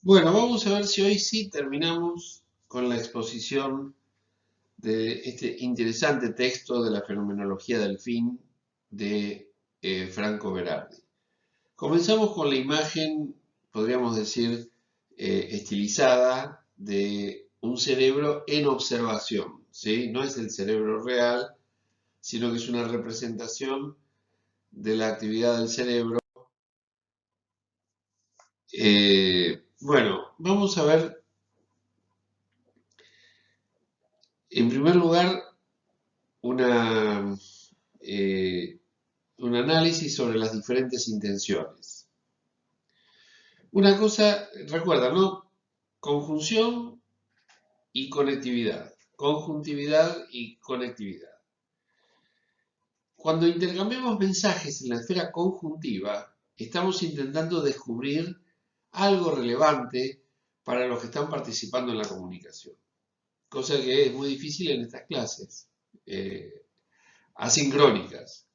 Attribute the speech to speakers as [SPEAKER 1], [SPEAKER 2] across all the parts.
[SPEAKER 1] Bueno, vamos a ver si hoy sí terminamos con la exposición de este interesante texto de la fenomenología del fin de Franco Berardi. Comenzamos con la imagen, podríamos decir, estilizada de un cerebro en observación, ¿sí? No es el cerebro real, sino que es una representación de la actividad del cerebro. Bueno, vamos a ver, en primer lugar, una, eh, un análisis sobre las diferentes intenciones. Una cosa, recuerda, ¿no? Conjunción y conectividad. Conjuntividad y conectividad. Cuando intercambiamos mensajes en la esfera conjuntiva, estamos intentando descubrir algo relevante para los que están participando en la comunicación. Cosa que es muy difícil en estas clases asincrónicas.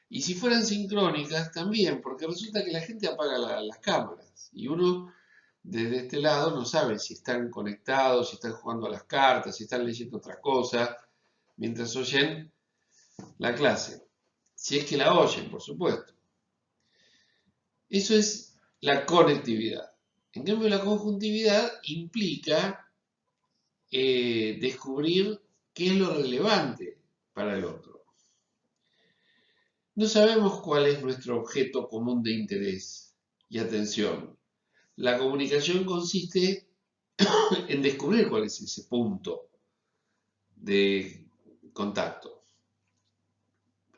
[SPEAKER 1] Y si fueran sincrónicas, también, porque resulta que la gente apaga las cámaras y uno desde este lado no sabe si están conectados, si están jugando a las cartas, si están leyendo otra cosa, mientras oyen la clase. Si es que la oyen, por supuesto. Eso es la conectividad. En cambio, la conjuntividad implica descubrir qué es lo relevante para el otro. No sabemos cuál es nuestro objeto común de interés y atención. La comunicación consiste en descubrir cuál es ese punto de contacto.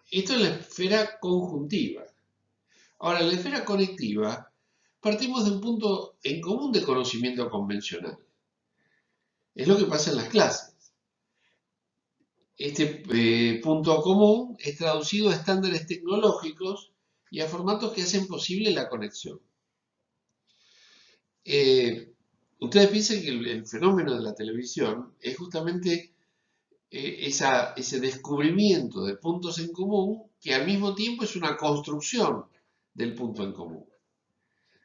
[SPEAKER 1] Esto es la esfera conjuntiva. Ahora, en la esfera conectiva, partimos de un punto en común de conocimiento convencional. Es lo que pasa en las clases. Este punto común es traducido a estándares tecnológicos y a formatos que hacen posible la conexión. Ustedes piensen que el fenómeno de la televisión es justamente ese descubrimiento de puntos en común que al mismo tiempo es una construcción del punto en común.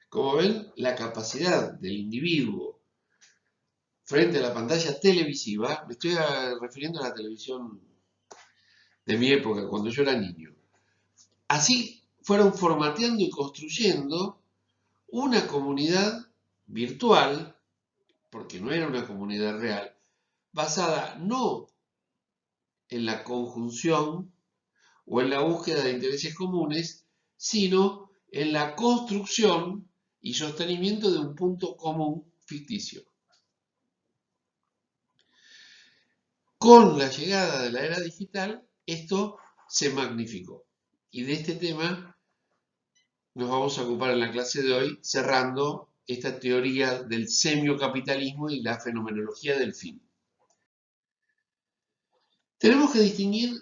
[SPEAKER 1] Como ven, la capacidad del individuo frente a la pantalla televisiva, me estoy refiriendo a la televisión de mi época, cuando yo era niño, así fueron formateando y construyendo una comunidad virtual, porque no era una comunidad real, basada no en la conjunción o en la búsqueda de intereses comunes, sino en la construcción y sostenimiento de un punto común ficticio. Con la llegada de la era digital, esto se magnificó. Y de este tema nos vamos a ocupar en la clase de hoy, cerrando esta teoría del semiocapitalismo y la fenomenología del fin. Tenemos que distinguir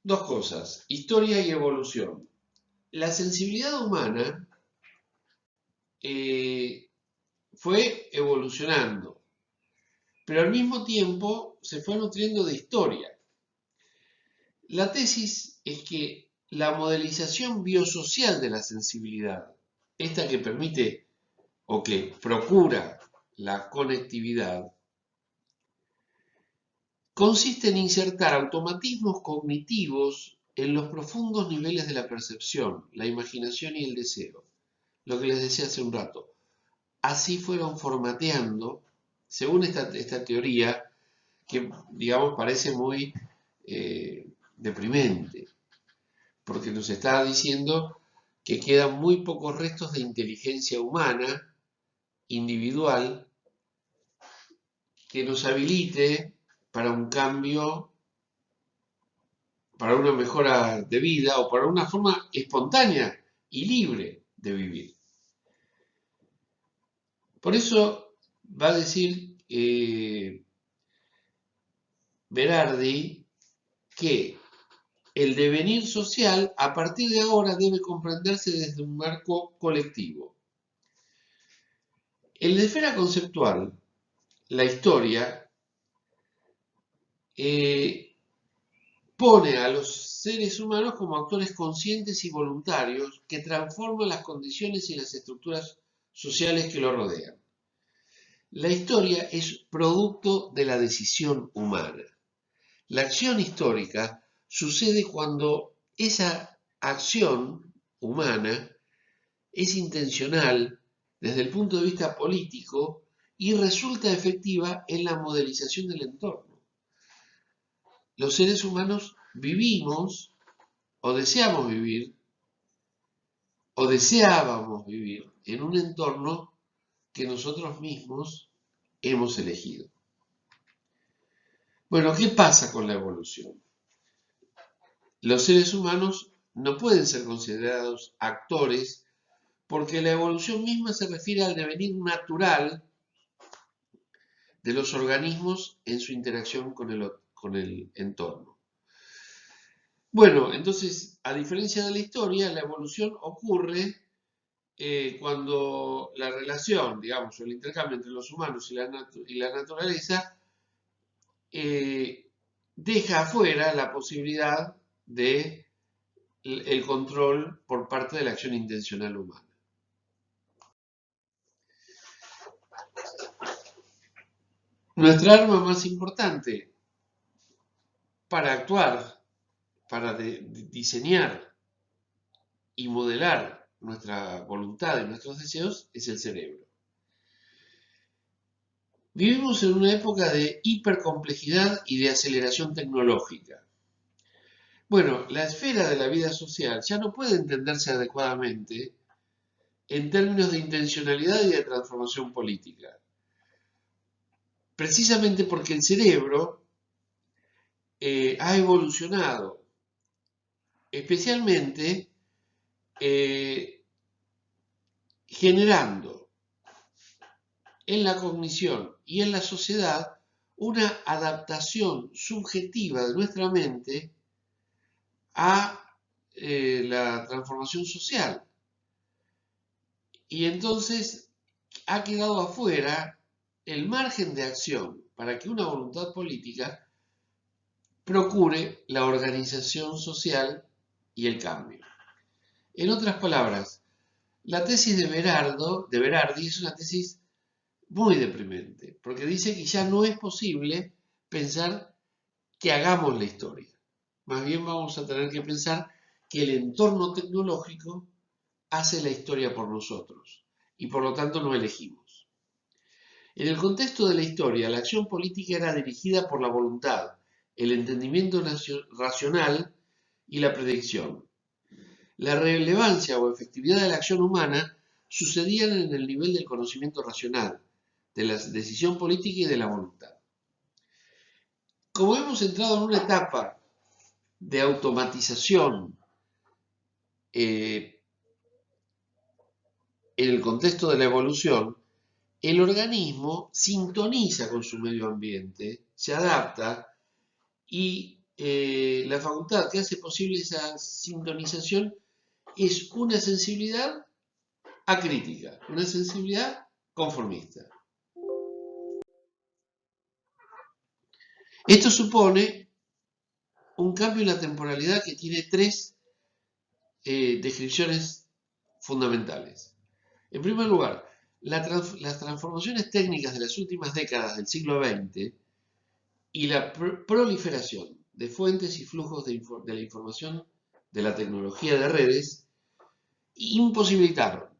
[SPEAKER 1] dos cosas, historia y evolución. La sensibilidad humana fue evolucionando, pero al mismo tiempo se fue nutriendo de historia. La tesis es que la modelización biosocial de la sensibilidad, esta que permite o que procura la conectividad, consiste en insertar automatismos cognitivos en los profundos niveles de la percepción, la imaginación y el deseo. Lo que les decía hace un rato. Así fueron formateando, según esta teoría, que digamos parece muy deprimente, porque nos está diciendo que quedan muy pocos restos de inteligencia humana, individual, que nos habilite para un cambio, para una mejora de vida o para una forma espontánea y libre de vivir. Por eso va a decir Berardi que el devenir social a partir de ahora debe comprenderse desde un marco colectivo. En la esfera conceptual, la historia pone a los seres humanos como actores conscientes y voluntarios que transforman las condiciones y las estructuras sociales que lo rodean. La historia es producto de la decisión humana. La acción histórica sucede cuando esa acción humana es intencional desde el punto de vista político y resulta efectiva en la modelización del entorno. Los seres humanos vivimos o deseamos vivir o deseábamos vivir en un entorno que nosotros mismos hemos elegido. Bueno, ¿qué pasa con la evolución? Los seres humanos no pueden ser considerados actores porque la evolución misma se refiere al devenir natural de los organismos en su interacción con el entorno. Bueno, entonces, a diferencia de la historia, la evolución ocurre cuando la relación, digamos, o el intercambio entre los humanos y la naturaleza deja afuera la posibilidad de el control por parte de la acción intencional humana. Nuestra arma más importante para actuar, para diseñar y modelar nuestra voluntad y nuestros deseos es el cerebro. Vivimos en una época de hipercomplejidad y de aceleración tecnológica. Bueno, la esfera de la vida social ya no puede entenderse adecuadamente en términos de intencionalidad y de transformación política. Precisamente porque el cerebro ha evolucionado, especialmente generando en la cognición y en la sociedad una adaptación subjetiva de nuestra mente a la transformación social. Y entonces ha quedado afuera el margen de acción para que una voluntad política procure la organización social y el cambio. En otras palabras, la tesis de Berardi es una tesis muy deprimente, porque dice que ya no es posible pensar que hagamos la historia. Más bien vamos a tener que pensar que el entorno tecnológico hace la historia por nosotros y por lo tanto no elegimos. En el contexto de la historia, la acción política era dirigida por la voluntad, el entendimiento racional y la predicción. La relevancia o efectividad de la acción humana sucedían en el nivel del conocimiento racional, de la decisión política y de la voluntad. Como hemos entrado en una etapa de automatización en el contexto de la evolución, el organismo sintoniza con su medio ambiente, se adapta y la facultad que hace posible esa sintonización es una sensibilidad acrítica, una sensibilidad conformista. Esto supone un cambio en la temporalidad que tiene tres descripciones fundamentales. En primer lugar, las transformaciones técnicas de las últimas décadas del siglo XX y la proliferación de fuentes y flujos de la información de la tecnología de redes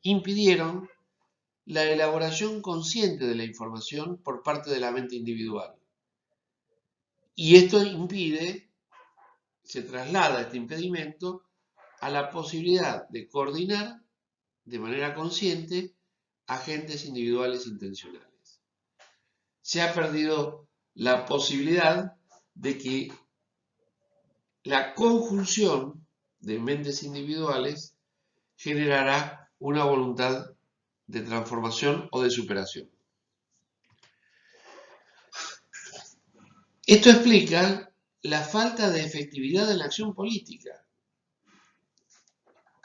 [SPEAKER 1] impidieron la elaboración consciente de la información por parte de la mente individual. Y esto se traslada este impedimento a la posibilidad de coordinar de manera consciente agentes individuales intencionales. Se ha perdido la posibilidad de que la conjunción de mentes individuales generará una voluntad de transformación o de superación. Esto explica la falta de efectividad de la acción política,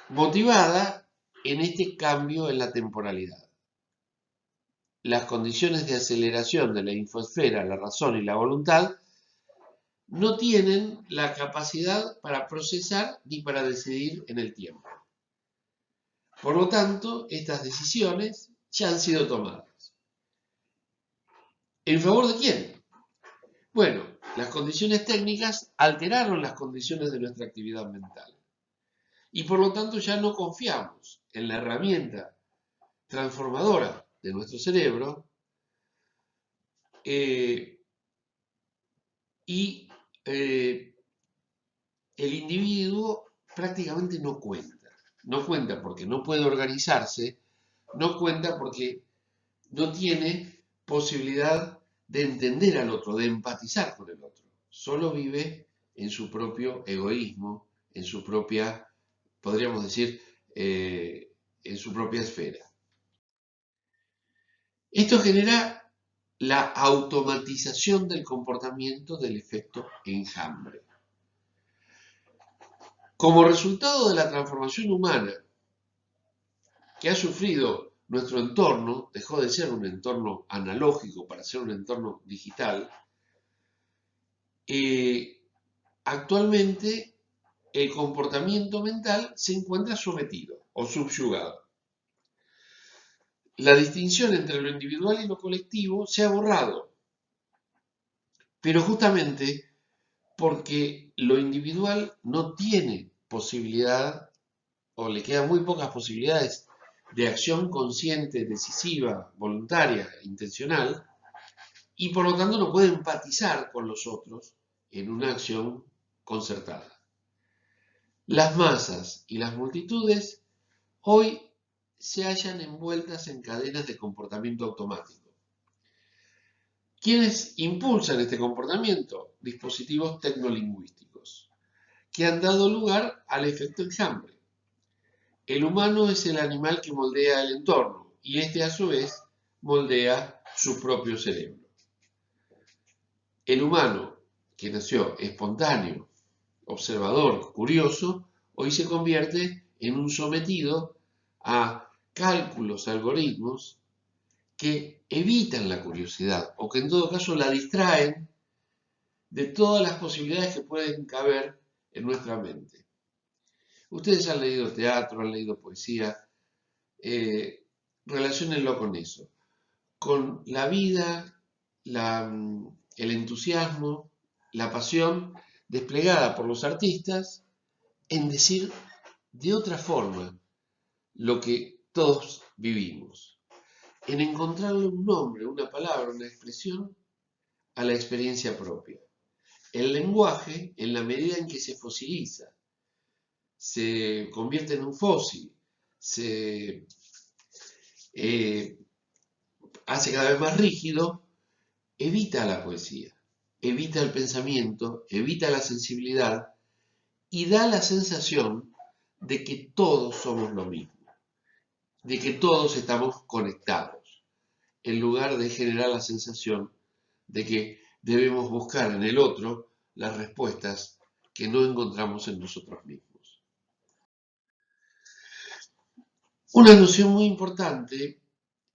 [SPEAKER 1] motivada en este cambio en la temporalidad. Las condiciones de aceleración de la infosfera, la razón y la voluntad no tienen la capacidad para procesar ni para decidir en el tiempo. Por lo tanto, estas decisiones ya han sido tomadas. ¿En favor de quién? Bueno, las condiciones técnicas alteraron las condiciones de nuestra actividad mental y por lo tanto ya no confiamos en la herramienta transformadora de nuestro cerebro y el individuo prácticamente no cuenta. No cuenta porque no puede organizarse, no cuenta porque no tiene posibilidad de entender al otro, de empatizar con el otro. Solo vive en su propio egoísmo, en su propia, podríamos decir, en su propia esfera. Esto genera la automatización del comportamiento del efecto enjambre. Como resultado de la transformación humana que ha sufrido nuestro entorno, dejó de ser un entorno analógico para ser un entorno digital, actualmente el comportamiento mental se encuentra sometido o subyugado. La distinción entre lo individual y lo colectivo se ha borrado, pero justamente porque lo individual no tiene posibilidad o le quedan muy pocas posibilidades de acción consciente, decisiva, voluntaria, intencional, y por lo tanto no puede empatizar con los otros en una acción concertada. Las masas y las multitudes hoy se hallan envueltas en cadenas de comportamiento automático. ¿Quiénes impulsan este comportamiento? Dispositivos tecnolingüísticos, que han dado lugar al efecto enjambre. El humano es el animal que moldea el entorno y este a su vez moldea su propio cerebro. El humano, que nació espontáneo, observador, curioso, hoy se convierte en un sometido a cálculos, algoritmos que evitan la curiosidad o que en todo caso la distraen de todas las posibilidades que pueden caber en nuestra mente. Ustedes han leído teatro, han leído poesía, relaciónenlo con eso, con la vida, el entusiasmo, la pasión desplegada por los artistas en decir de otra forma lo que todos vivimos, en encontrarle un nombre, una palabra, una expresión a la experiencia propia. El lenguaje, en la medida en que se fosiliza, se convierte en un fósil, se hace cada vez más rígido, evita la poesía, evita el pensamiento, evita la sensibilidad y da la sensación de que todos somos lo mismo, de que todos estamos conectados, en lugar de generar la sensación de que debemos buscar en el otro las respuestas que no encontramos en nosotros mismos. Una noción muy importante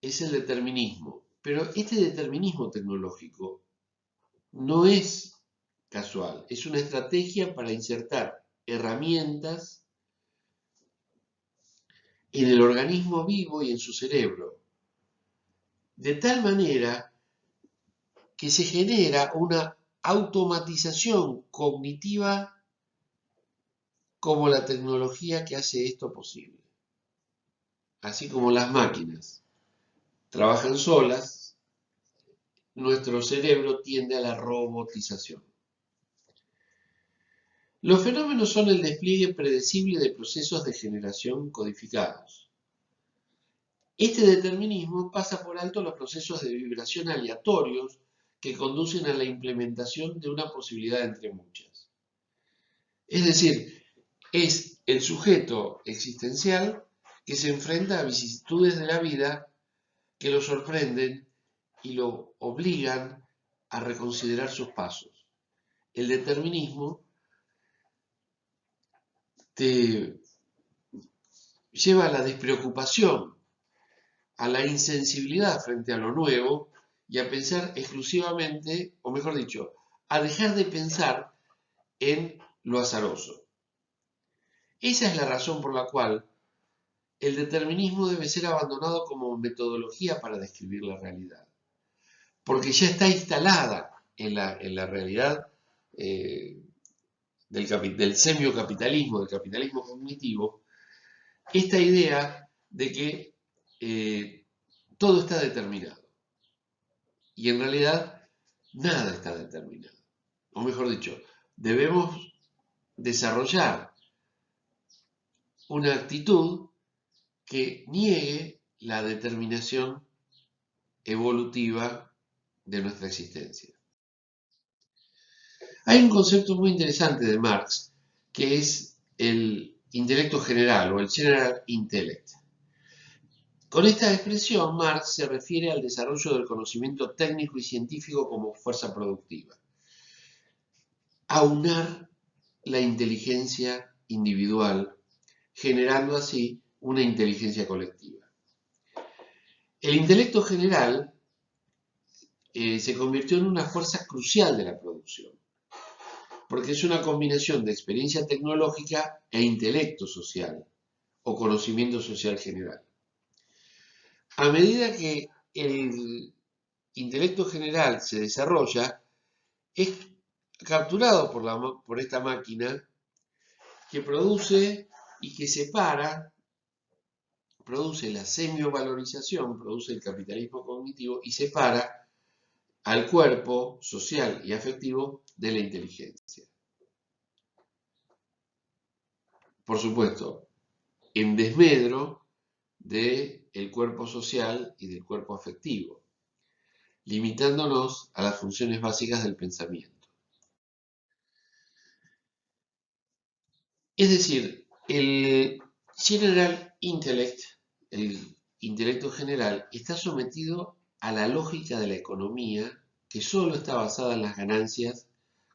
[SPEAKER 1] es el determinismo, pero este determinismo tecnológico no es casual, es una estrategia para insertar herramientas en el organismo vivo y en su cerebro, de tal manera que se genera una automatización cognitiva como la tecnología que hace esto posible. Así como las máquinas trabajan solas, nuestro cerebro tiende a la robotización. Los fenómenos son el despliegue predecible de procesos de generación codificados. Este determinismo pasa por alto los procesos de vibración aleatorios que conducen a la implementación de una posibilidad entre muchas. Es decir, es el sujeto existencial que se enfrenta a vicisitudes de la vida que lo sorprenden y lo obligan a reconsiderar sus pasos. El determinismo te lleva a la despreocupación, a la insensibilidad frente a lo nuevo y a pensar exclusivamente, o mejor dicho, a dejar de pensar en lo azaroso. Esa es la razón por la cual el determinismo debe ser abandonado como metodología para describir la realidad. porque ya está instalada en la realidad del semiocapitalismo, del capitalismo cognitivo, esta idea de que todo está determinado. Y en realidad nada está determinado. O mejor dicho, debemos desarrollar una actitud que niegue la determinación evolutiva de nuestra existencia. Hay un concepto muy interesante de Marx que es el intelecto general o el general intellect. Con esta expresión, Marx se refiere al desarrollo del conocimiento técnico y científico como fuerza productiva. Aunar la inteligencia individual, generando así una inteligencia colectiva. El intelecto general se convirtió en una fuerza crucial de la producción, porque es una combinación de experiencia tecnológica e intelecto social o conocimiento social general. A medida que el intelecto general se desarrolla, es capturado por esta máquina que produce y que separa, produce la semiovalorización, produce el capitalismo cognitivo y separa al cuerpo social y afectivo de la inteligencia. Por supuesto, en desmedro del cuerpo social y del cuerpo afectivo, limitándonos a las funciones básicas del pensamiento. Es decir, el general intellect, el intelecto general, está sometido a la lógica de la economía que solo está basada en las ganancias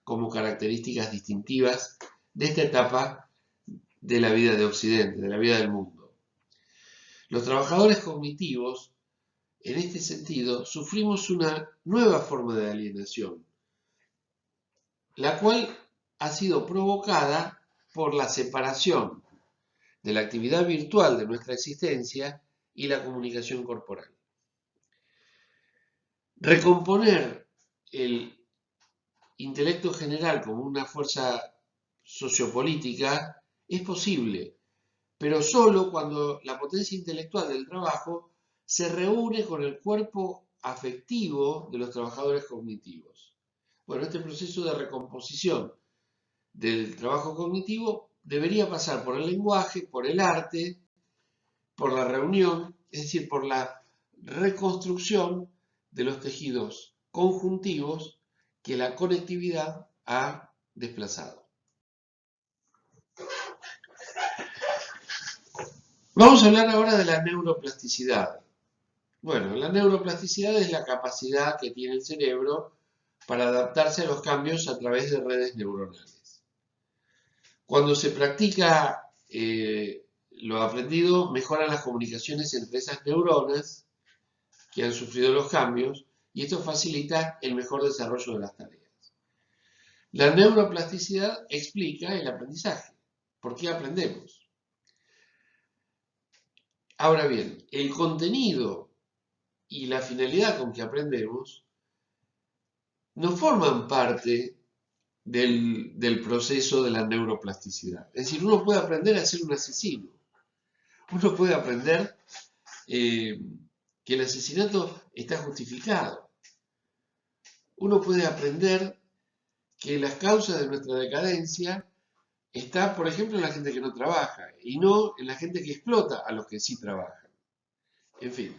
[SPEAKER 1] como características distintivas de esta etapa de la vida de Occidente, de la vida del mundo. Los trabajadores cognitivos, en este sentido, sufrimos una nueva forma de alienación, la cual ha sido provocada por la separación de la actividad virtual de nuestra existencia y la comunicación corporal. Recomponer el intelecto general como una fuerza sociopolítica es posible, pero solo cuando la potencia intelectual del trabajo se reúne con el cuerpo afectivo de los trabajadores cognitivos. Bueno, este proceso de recomposición del trabajo cognitivo debería pasar por el lenguaje, por el arte, por la reunión, es decir, por la reconstrucción de los tejidos conjuntivos que la conectividad ha desplazado. Vamos a hablar ahora de la neuroplasticidad. Bueno, la neuroplasticidad es la capacidad que tiene el cerebro para adaptarse a los cambios a través de redes neuronales. Cuando se practica lo aprendido, mejoran las comunicaciones entre esas neuronas que han sufrido los cambios y esto facilita el mejor desarrollo de las tareas. La neuroplasticidad explica el aprendizaje. ¿Por qué aprendemos? Ahora bien, el contenido y la finalidad con que aprendemos no forman parte del proceso de la neuroplasticidad. Es decir, uno puede aprender a ser un asesino. Uno puede aprender que el asesinato está justificado. Uno puede aprender que las causas de nuestra decadencia está, por ejemplo, en la gente que no trabaja y no en la gente que explota a los que sí trabajan. En fin.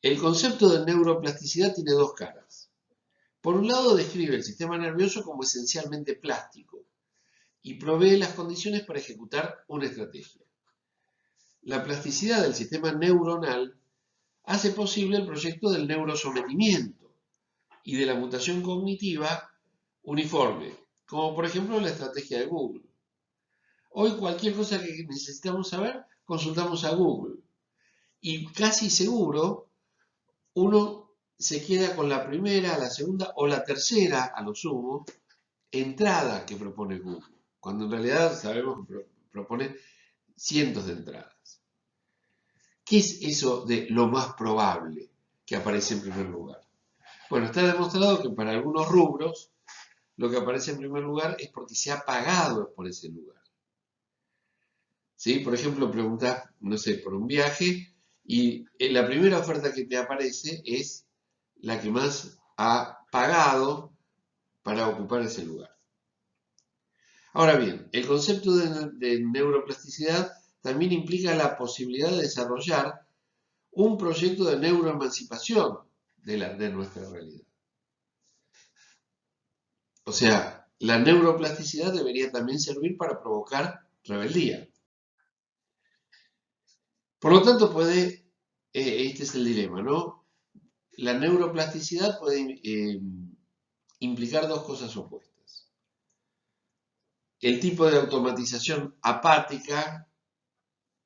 [SPEAKER 1] El concepto de neuroplasticidad tiene dos caras. Por un lado, describe el sistema nervioso como esencialmente plástico y provee las condiciones para ejecutar una estrategia. La plasticidad del sistema neuronal hace posible el proyecto del neurosometimiento y de la mutación cognitiva uniforme, como por ejemplo la estrategia de Google. Hoy cualquier cosa que necesitamos saber, consultamos a Google. Y casi seguro uno se queda con la primera, la segunda o la tercera, a lo sumo, entrada que propone Google, cuando en realidad sabemos que propone cientos de entradas. ¿Qué es eso de lo más probable que aparece en primer lugar? Bueno, está demostrado que para algunos rubros lo que aparece en primer lugar es porque se ha pagado por ese lugar. ¿Sí? Por ejemplo, preguntas, no sé, por un viaje y la primera oferta que te aparece es la que más ha pagado para ocupar ese lugar. Ahora bien, el concepto de neuroplasticidad también implica la posibilidad de desarrollar un proyecto de neuroemancipación de nuestra realidad. O sea, la neuroplasticidad debería también servir para provocar rebeldía. Por lo tanto, este es el dilema, ¿no? La neuroplasticidad puede implicar dos cosas opuestas. El tipo de automatización apática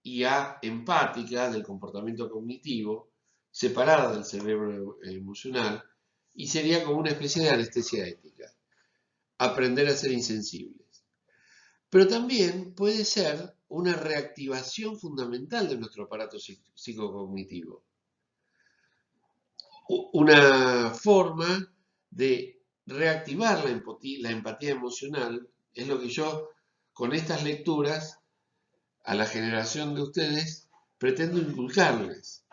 [SPEAKER 1] y empática del comportamiento cognitivo, separada del cerebro emocional, y sería como una especie de anestesia ética. Aprender a ser insensibles. Pero también puede ser una reactivación fundamental de nuestro aparato psicocognitivo. Una forma de reactivar la empatía emocional es lo que yo, con estas lecturas, a la generación de ustedes, pretendo inculcarles.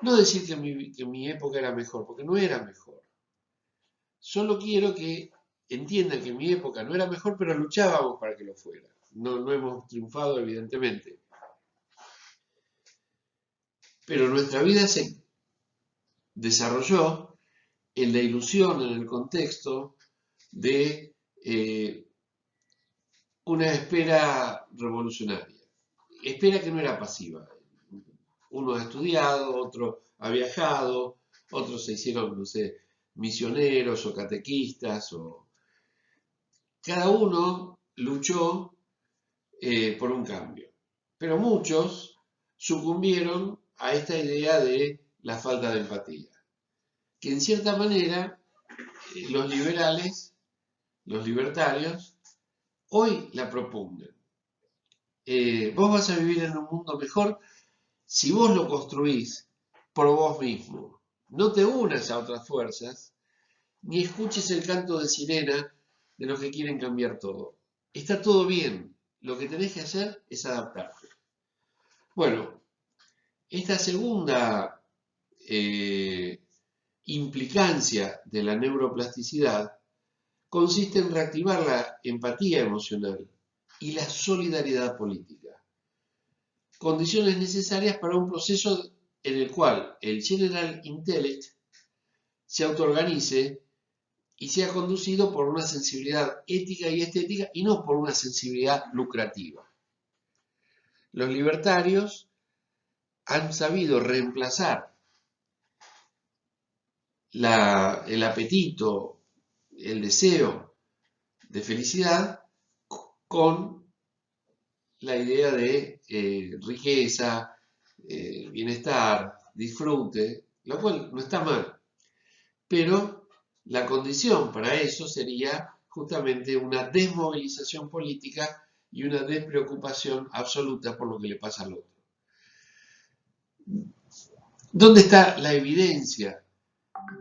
[SPEAKER 1] No decir que mi época era mejor, porque no era mejor. Solo quiero que entiendan que mi época no era mejor, pero luchábamos para que lo fuera. No hemos triunfado, evidentemente. Pero nuestra vida se desarrolló en la ilusión, en el contexto de una espera revolucionaria. Espera que no era pasiva. Uno ha estudiado, otro ha viajado, otros se hicieron, no sé, misioneros o catequistas. Cada uno luchó por un cambio. Pero muchos sucumbieron a esta idea de la falta de empatía, que en cierta manera los liberales, los libertarios, hoy la propugnan. Vos vas a vivir en un mundo mejor si vos lo construís por vos mismo. No te unas a otras fuerzas, ni escuches el canto de sirena de los que quieren cambiar todo. Está todo bien, lo que tenés que hacer es adaptarte. Bueno, esta segunda implicancia de la neuroplasticidad consiste en reactivar la empatía emocional y la solidaridad política, condiciones necesarias para un proceso en el cual el General Intellect se autoorganice y sea conducido por una sensibilidad ética y estética y no por una sensibilidad lucrativa. Los libertarios han sabido reemplazar el apetito, el deseo de felicidad con la idea de riqueza, bienestar, disfrute, lo cual no está mal. Pero la condición para eso sería justamente una desmovilización política y una despreocupación absoluta por lo que le pasa al otro. ¿Dónde está la evidencia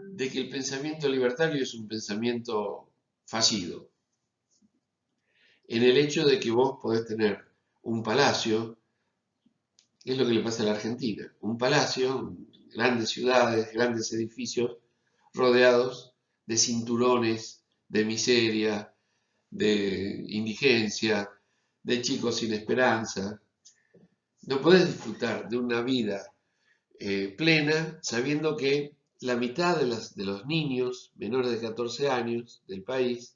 [SPEAKER 1] de que el pensamiento libertario es un pensamiento fallido? En el hecho de que vos podés tener un palacio, es lo que le pasa a la Argentina, un palacio, grandes ciudades, grandes edificios, rodeados de cinturones de miseria, de indigencia, de chicos sin esperanza. No podés disfrutar de una vida plena sabiendo que la mitad de los niños menores de 14 años del país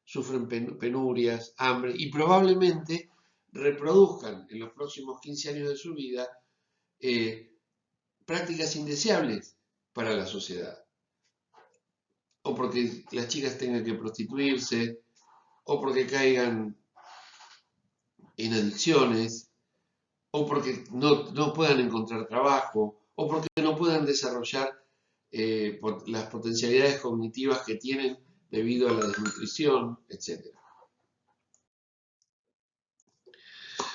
[SPEAKER 1] sufren penurias, hambre y probablemente reproduzcan en los próximos 15 años de su vida prácticas indeseables para la sociedad. O porque las chicas tengan que prostituirse, o porque caigan en adicciones, o porque no puedan encontrar trabajo, o porque no puedan desarrollar las potencialidades cognitivas que tienen debido a la desnutrición, etc.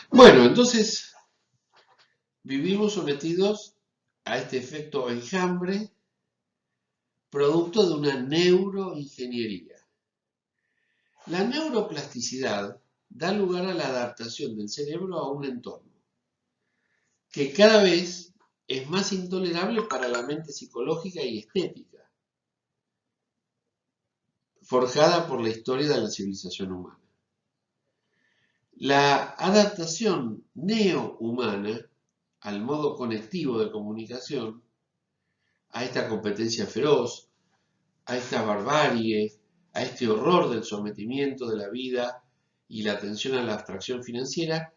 [SPEAKER 1] Bueno, entonces, vivimos sometidos a este efecto enjambre producto de una neuroingeniería. La neuroplasticidad da lugar a la adaptación del cerebro a un entorno que cada vez es más intolerable para la mente psicológica y estética, forjada por la historia de la civilización humana. La adaptación neo-humana al modo conectivo de comunicación, a esta competencia feroz, a esta barbarie, a este horror del sometimiento de la vida y la atención a la abstracción financiera,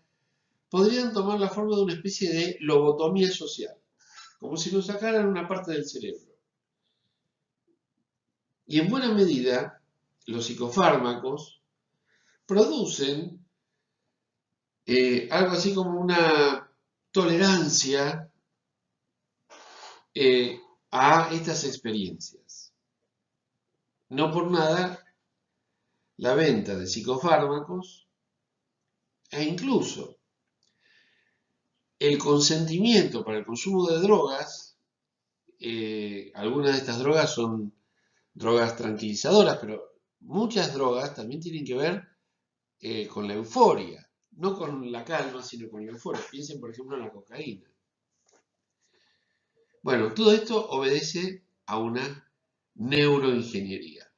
[SPEAKER 1] podrían tomar la forma de una especie de lobotomía social, como si nos sacaran una parte del cerebro. Y en buena medida, los psicofármacos producen algo así como una tolerancia a estas experiencias. No por nada, la venta de psicofármacos e incluso el consentimiento para el consumo de drogas, algunas de estas drogas son drogas tranquilizadoras, pero muchas drogas también tienen que ver con la euforia, no con la calma, sino con la euforia. Piensen, por ejemplo, en la cocaína. Bueno, todo esto obedece a una neuroingeniería.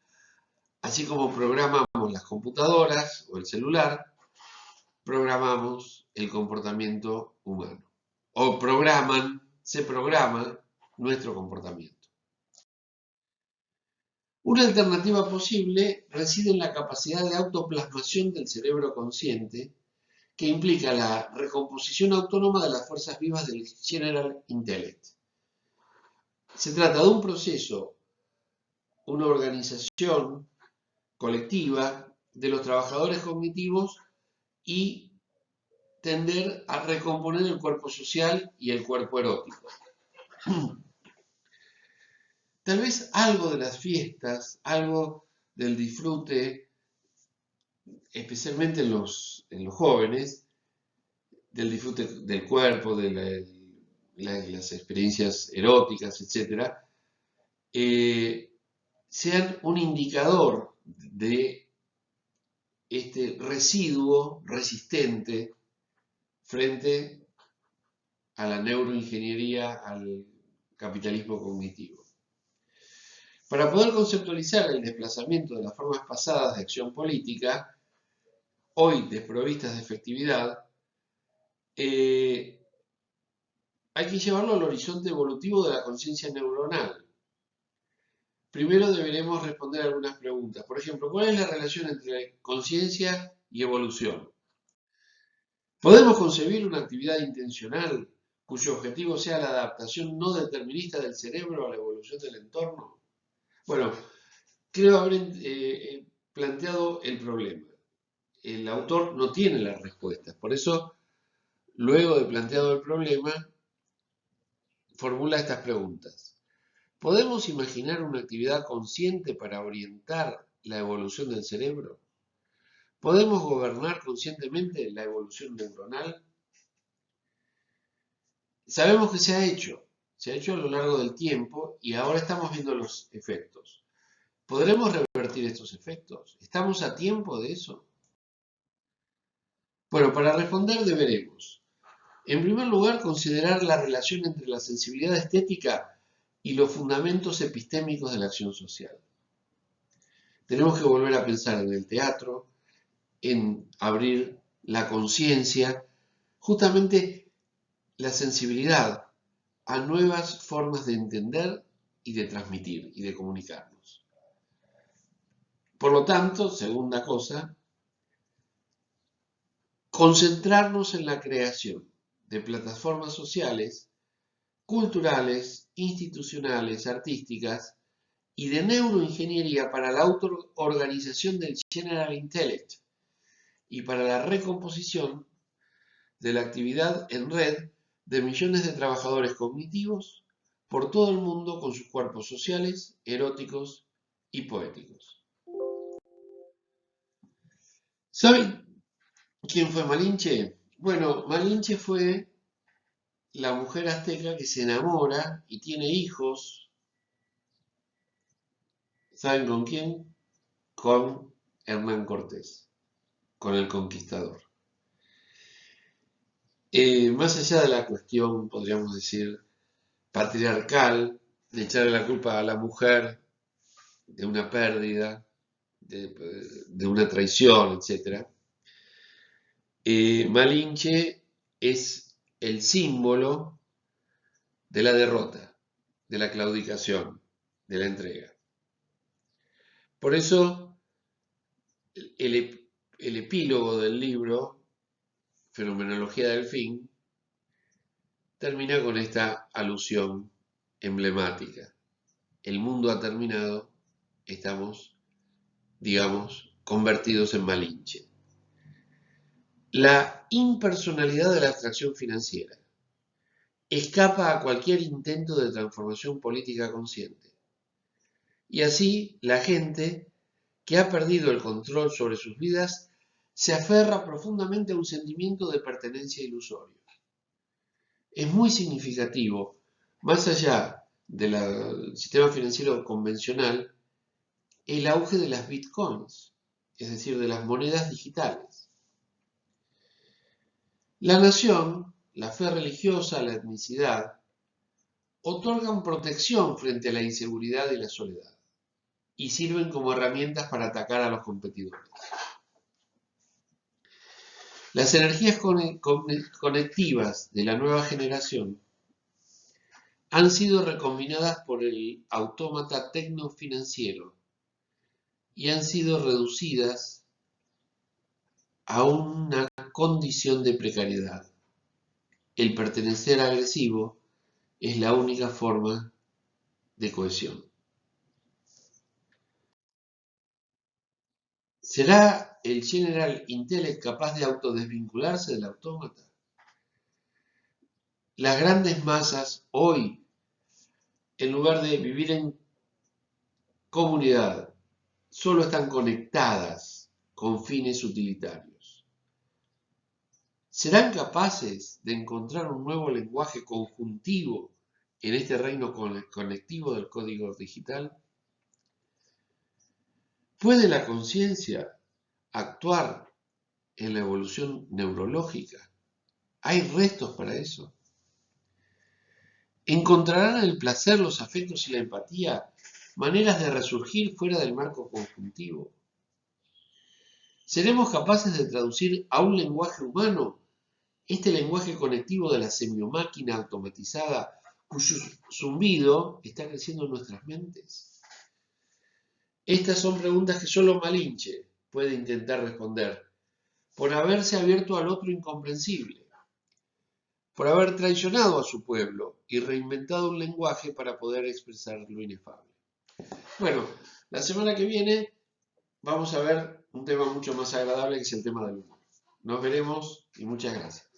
[SPEAKER 1] Así como programamos las computadoras o el celular, programamos el comportamiento humano. O se programa nuestro comportamiento. Una alternativa posible reside en la capacidad de autoplasmación del cerebro consciente, que implica la recomposición autónoma de las fuerzas vivas del General Intellect. Se trata de un proceso, una organización colectiva de los trabajadores cognitivos y tender a recomponer el cuerpo social y el cuerpo erótico. Tal vez algo de las fiestas, algo del disfrute, especialmente en los jóvenes, del disfrute del cuerpo, de las experiencias eróticas, etc., sean un indicador de este residuo resistente frente a la neuroingeniería, al capitalismo cognitivo. Para poder conceptualizar el desplazamiento de las formas pasadas de acción política, hoy desprovistas de efectividad, hay que llevarlo al horizonte evolutivo de la conciencia neuronal. Primero deberemos responder algunas preguntas. Por ejemplo, ¿cuál es la relación entre conciencia y evolución? ¿Podemos concebir una actividad intencional cuyo objetivo sea la adaptación no determinista del cerebro a la evolución del entorno? Bueno, creo haber planteado el problema. El autor no tiene las respuestas, por eso, luego de planteado el problema, formula estas preguntas. ¿Podemos imaginar una actividad consciente para orientar la evolución del cerebro? ¿Podemos gobernar conscientemente la evolución neuronal? Sabemos que se ha hecho a lo largo del tiempo y ahora estamos viendo los efectos. ¿Podremos revertir estos efectos? ¿Estamos a tiempo de eso? Bueno, para responder deberemos, en primer lugar, considerar la relación entre la sensibilidad estética y los fundamentos epistémicos de la acción social. Tenemos que volver a pensar en el teatro, en abrir la conciencia, justamente la sensibilidad a nuevas formas de entender y de transmitir y de comunicarnos. Por lo tanto, segunda cosa, concentrarnos en la creación de plataformas sociales, culturales, institucionales, artísticas y de neuroingeniería para la autoorganización del General Intellect y para la recomposición de la actividad en red de millones de trabajadores cognitivos por todo el mundo con sus cuerpos sociales, eróticos y poéticos. ¿Saben quién fue Malinche? Bueno, Malinche fue la mujer azteca que se enamora y tiene hijos. ¿Saben con quién? Con Hernán Cortés, con el conquistador. Más allá de la cuestión, podríamos decir, patriarcal, de echarle la culpa a la mujer de una pérdida, de una traición, etc. Malinche es el símbolo de la derrota, de la claudicación, de la entrega. Por eso, el epílogo del libro, Fenomenología del Fin, termina con esta alusión emblemática. El mundo ha terminado, estamos, digamos, convertidos en Malinche. La impersonalidad de la abstracción financiera escapa a cualquier intento de transformación política consciente. Y así la gente que ha perdido el control sobre sus vidas se aferra profundamente a un sentimiento de pertenencia ilusorio. Es muy significativo, más allá del sistema financiero convencional, el auge de las bitcoins, es decir, de las monedas digitales. La nación, la fe religiosa, la etnicidad, otorgan protección frente a la inseguridad y la soledad y sirven como herramientas para atacar a los competidores. Las energías conectivas de la nueva generación han sido recombinadas por el autómata tecnofinanciero y han sido reducidas a una condición de precariedad. El pertenecer agresivo es la única forma de cohesión. ¿Será el General Intellect capaz de autodesvincularse del autómata? Las grandes masas hoy, en lugar de vivir en comunidad, solo están conectadas con fines utilitarios. ¿Serán capaces de encontrar un nuevo lenguaje conjuntivo en este reino conectivo del código digital? ¿Puede la conciencia actuar en la evolución neurológica? ¿Hay restos para eso? ¿Encontrarán el placer, los afectos y la empatía maneras de resurgir fuera del marco conjuntivo? ¿Seremos capaces de traducir a un lenguaje humano este lenguaje conectivo de la semiomáquina automatizada cuyo zumbido está creciendo en nuestras mentes? Estas son preguntas que solo Malinche puede intentar responder por haberse abierto al otro incomprensible, por haber traicionado a su pueblo y reinventado un lenguaje para poder expresar lo inefable. Bueno, la semana que viene vamos a ver un tema mucho más agradable que es el tema del humor. Nos veremos y muchas gracias.